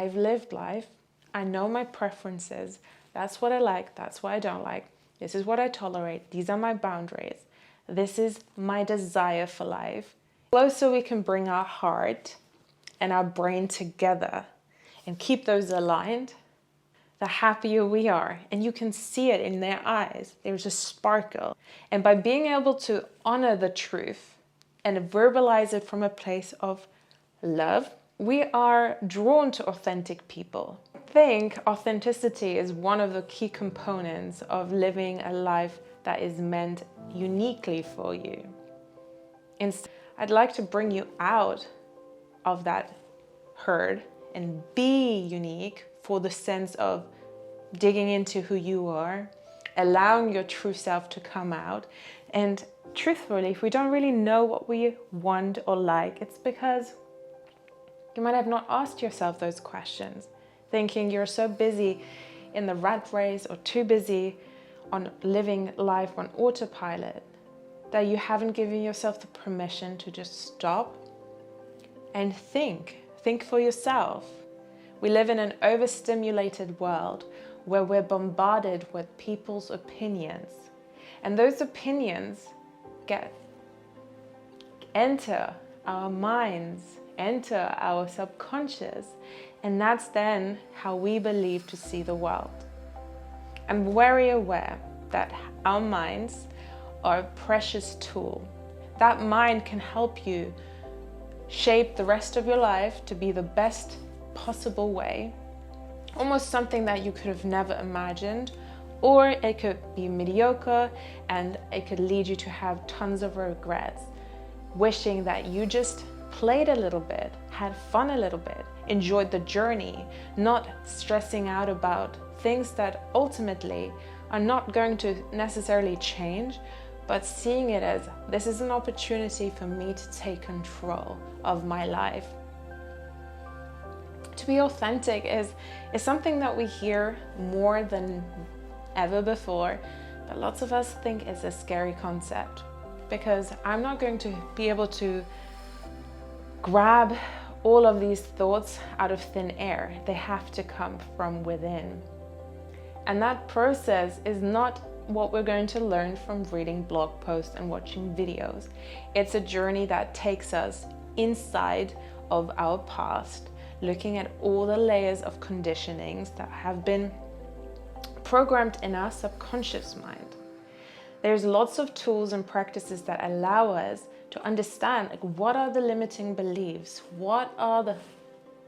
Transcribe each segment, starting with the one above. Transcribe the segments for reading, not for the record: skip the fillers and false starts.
I've lived life. I know my preferences. That's what I like. That's what I don't like. This is what I tolerate. These are my boundaries. This is my desire for life. The closer we can bring our heart and our brain together and keep those aligned, the happier we are. And you can see it in their eyes. There's a sparkle. And by being able to honor the truth and verbalize it from a place of love, we are drawn to authentic people. I think authenticity is one of the key components of living a life that is meant uniquely for you. Instead, I'd like to bring you out of that herd and be unique for the sense of digging into who you are, allowing your true self to come out. And truthfully, if we don't really know what we want or like, it's because you might have not asked yourself those questions, thinking you're so busy in the rat race or too busy on living life on autopilot that you haven't given yourself the permission to just stop and think for yourself. We live in an overstimulated world where we're bombarded with people's opinions, and those opinions enter our minds, enter our subconscious, and that's then how we believe to see the world. I'm very aware that our minds are a precious tool. That mind can help you shape the rest of your life to be the best possible way, almost something that you could have never imagined, or it could be mediocre and it could lead you to have tons of regrets, wishing that you just played a little bit, had fun a little bit, enjoyed the journey, not stressing out about things that ultimately are not going to necessarily change, but seeing it as this is an opportunity for me to take control of my life. To be authentic is something that we hear more than ever before, but lots of us think it's a scary concept, because I'm not going to be able to grab all of these thoughts out of thin air. They have to come from within. And that process is not what we're going to learn from reading blog posts and watching videos. It's a journey that takes us inside of our past, looking at all the layers of conditionings that have been programmed in our subconscious mind. There's lots of tools and practices that allow us to understand, like, what are the limiting beliefs? What are the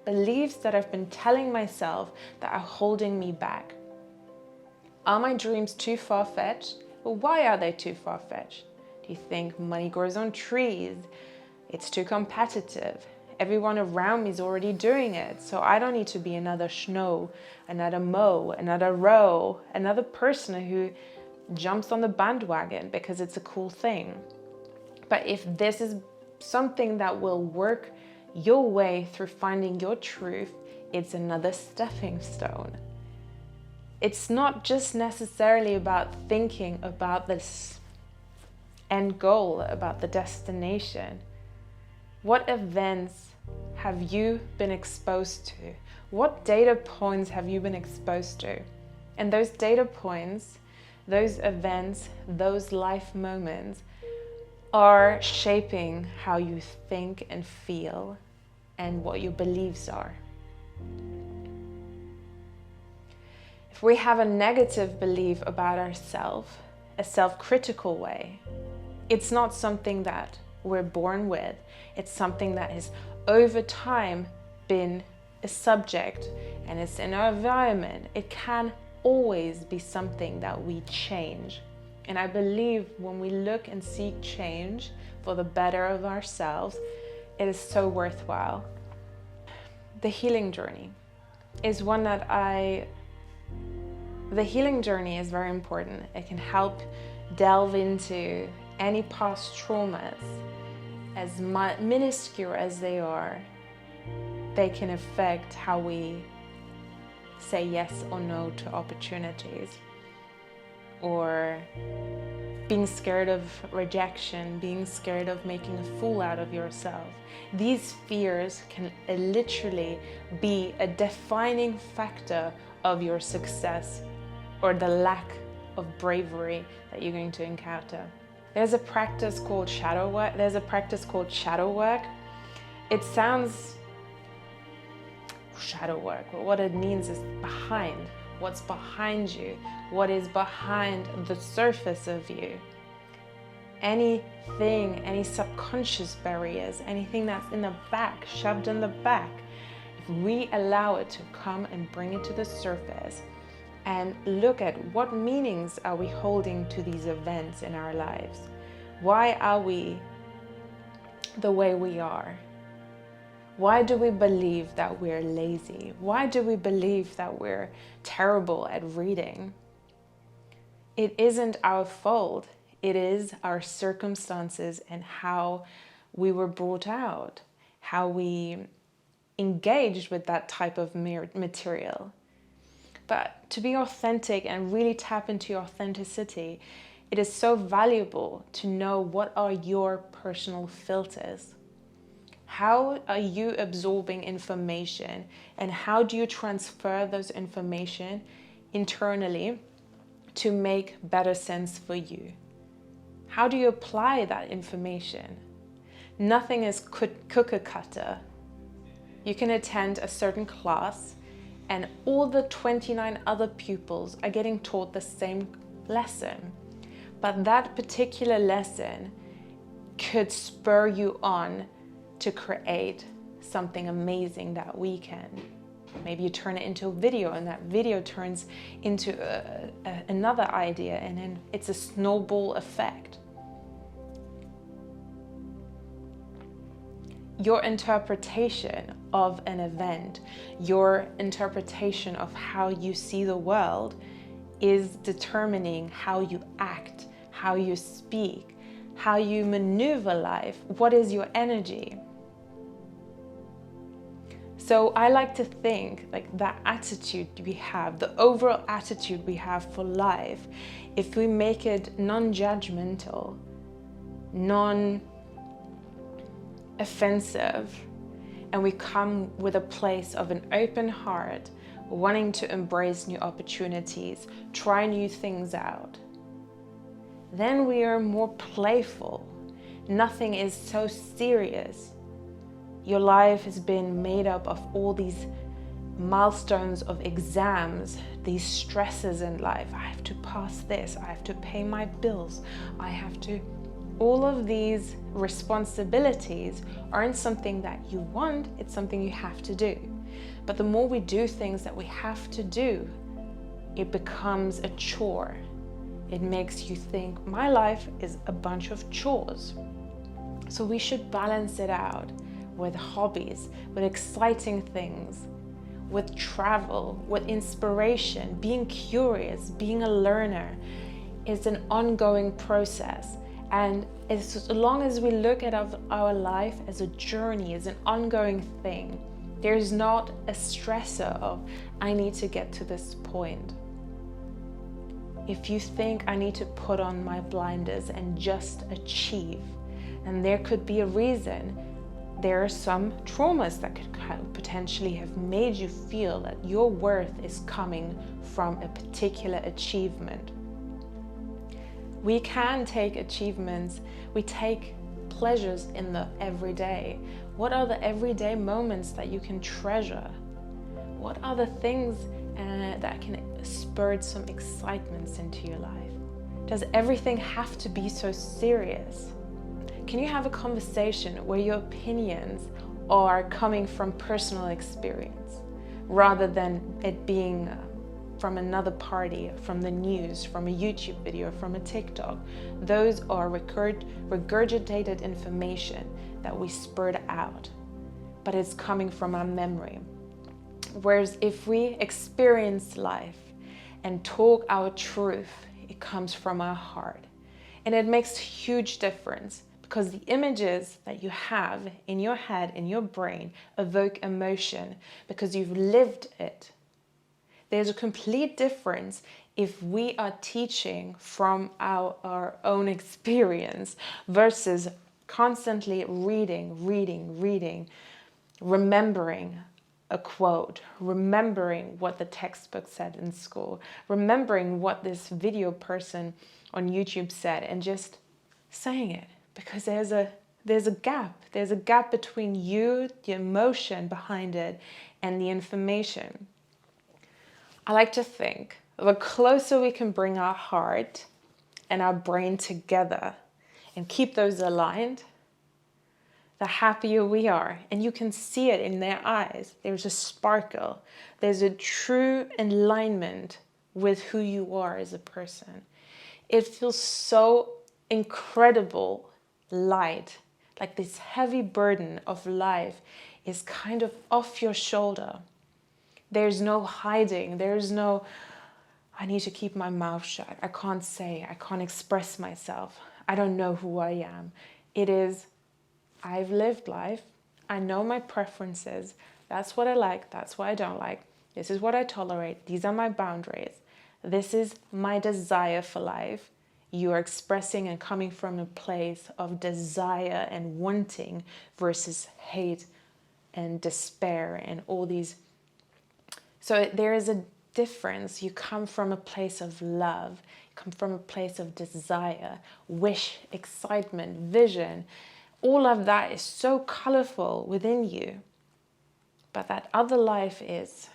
beliefs that I've been telling myself that are holding me back? Are my dreams too far-fetched? Well, why are they too far-fetched? Do you think money grows on trees? It's too competitive. Everyone around me is already doing it, so I don't need to be another Schno, another Mo, another Ro, another person who jumps on the bandwagon because it's a cool thing. But if this is something that will work your way through finding your truth, it's another stepping stone. It's not just necessarily about thinking about this end goal, about the destination. What events have you been exposed to? What data points have you been exposed to? And those data points, those events, those life moments are shaping how you think and feel and what your beliefs are. If we have a negative belief about ourselves, a self-critical way, it's not something that we're born with. It's something that has over time been a subject, and it's in our environment. It can always be something that we change. And I believe when we look and seek change for the better of ourselves, it is so worthwhile. The healing journey is one that the healing journey is very important. It can help delve into any past traumas, as minuscule as they are. They can affect how we say yes or no to opportunities, or being scared of rejection, being scared of making a fool out of yourself. These fears can literally be a defining factor of your success or the lack of bravery that you're going to encounter. There's a practice called shadow work. It sounds shadow work, but what it means is behind. What's behind you? What is behind the surface of you? Anything, any subconscious barriers, anything that's in the back, shoved in the back, if we allow it to come and bring it to the surface and look at what meanings are we holding to these events in our lives? Why are we the way we are? Why do we believe that we're lazy? Why do we believe that we're terrible at reading? It isn't our fault. It is our circumstances and how we were brought out, how we engaged with that type of material. But to be authentic and really tap into your authenticity, it is so valuable to know what are your personal filters. How are you absorbing information, and how do you transfer those information internally to make better sense for you? How do you apply that information? Nothing is cookie cutter. You can attend a certain class and all the 29 other pupils are getting taught the same lesson. But that particular lesson could spur you on to create something amazing that weekend. Maybe you turn it into a video and that video turns into another idea, and then it's a snowball effect. Your interpretation of an event, your interpretation of how you see the world is determining how you act, how you speak, how you maneuver life. What is your energy? So I like to think like that attitude we have, the overall attitude we have for life, if we make it non-judgmental, non-offensive, and we come with a place of an open heart, wanting to embrace new opportunities, try new things out, then we are more playful. Nothing is so serious. Your life has been made up of all these milestones of exams, these stresses in life. I have to pass this, I have to pay my bills, all of these responsibilities aren't something that you want, it's something you have to do. But the more we do things that we have to do, it becomes a chore. It makes you think, my life is a bunch of chores. So we should balance it out with hobbies, with exciting things, with travel, with inspiration, being curious, being a learner. It's an ongoing process. And as long as we look at our life as a journey, as an ongoing thing, there's not a stressor of, I need to get to this point. If you think I need to put on my blinders and just achieve, and there could be a reason. There are some traumas that could potentially have made you feel that your worth is coming from a particular achievement. We can take achievements, we take pleasures in the everyday. What are the everyday moments that you can treasure? What are the things that can spur some excitements into your life? Does everything have to be so serious? Can you have a conversation where your opinions are coming from personal experience rather than it being from another party, from the news, from a YouTube video, from a TikTok? Those are regurgitated information that we spurred out, but it's coming from our memory. Whereas if we experience life and talk our truth, it comes from our heart. And it makes a huge difference, because the images that you have in your head, in your brain, evoke emotion because you've lived it. There's a complete difference if we are teaching from our own experience versus constantly reading, remembering a quote, remembering what the textbook said in school, remembering what this video person on YouTube said, and just saying it, because there's a gap between you, the emotion behind it, and the information. I like to think the closer we can bring our heart and our brain together and keep those aligned, the happier we are. And you can see it in their eyes. There's a sparkle. There's a true alignment with who you are as a person. It feels so incredible light, like this heavy burden of life is kind of off your shoulder. There's no hiding. There's no, I need to keep my mouth shut. I can't say, I can't express myself. I don't know who I am. It is, I've lived life. I know my preferences. That's what I like. That's what I don't like. This is what I tolerate. These are my boundaries. This is my desire for life. You are expressing and coming from a place of desire and wanting versus hate and despair and all these. So there is a difference. You come from a place of love. You come from a place of desire, wish, excitement, vision. All of that is so colorful within you. But that other life is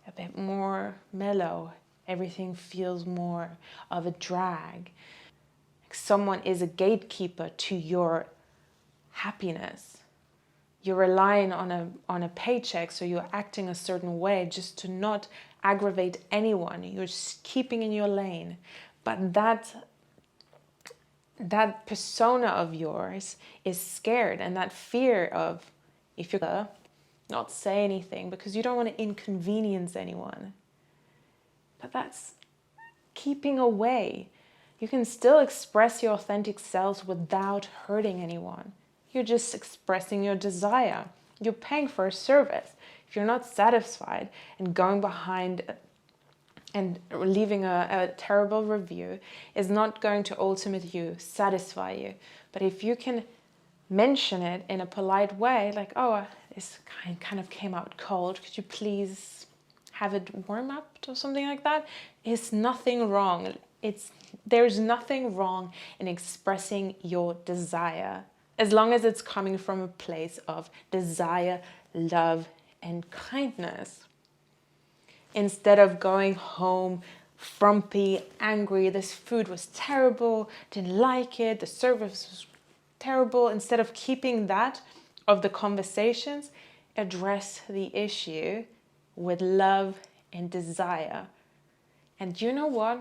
a bit more mellow. Everything feels more of a drag. Someone is a gatekeeper to your happiness. You're relying on a paycheck, so you're acting a certain way just to not aggravate anyone. You're just keeping in your lane. But that persona of yours is scared, and that fear of, if you're not say anything because you don't want to inconvenience anyone. But that's keeping away. You can still express your authentic selves without hurting anyone. You're just expressing your desire. You're paying for a service. If you're not satisfied and going behind and leaving a terrible review is not going to ultimately satisfy you. But if you can mention it in a polite way, like, oh, this kind of came out cold. Could you please have it warm up or something like that? It's nothing wrong. There's nothing wrong in expressing your desire, as long as it's coming from a place of desire, love, and kindness. Instead of going home frumpy, angry, this food was terrible, didn't like it, the service was terrible. Instead of keeping that of the conversations, address the issue with love and desire. And you know what?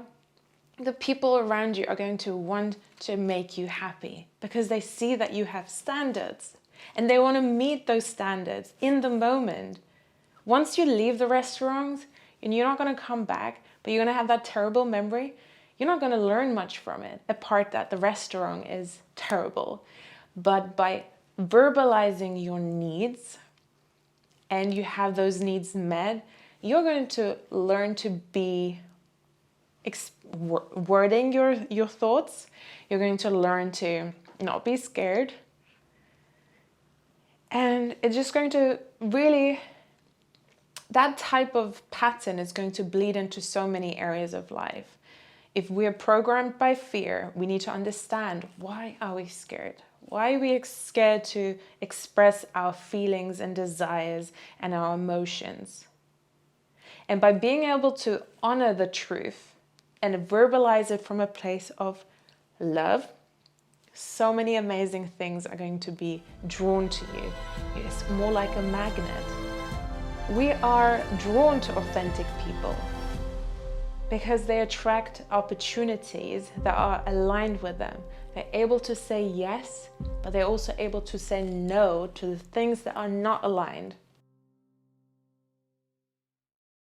The people around you are going to want to make you happy because they see that you have standards and they want to meet those standards in the moment. Once you leave the restaurant and you're not going to come back, but you're going to have that terrible memory, you're not going to learn much from it, apart that the restaurant is terrible. But by verbalizing your needs and you have those needs met, you're going to learn to be wording your thoughts. You're going to learn to not be scared. And it's just going to really, that type of pattern is going to bleed into so many areas of life. If we're programmed by fear, we need to understand, why are we scared? Why are we scared to express our feelings and desires and our emotions? And by being able to honor the truth and verbalize it from a place of love, so many amazing things are going to be drawn to you. It's more like a magnet. We are drawn to authentic people because they attract opportunities that are aligned with them. They're able to say yes, but they're also able to say no to the things that are not aligned.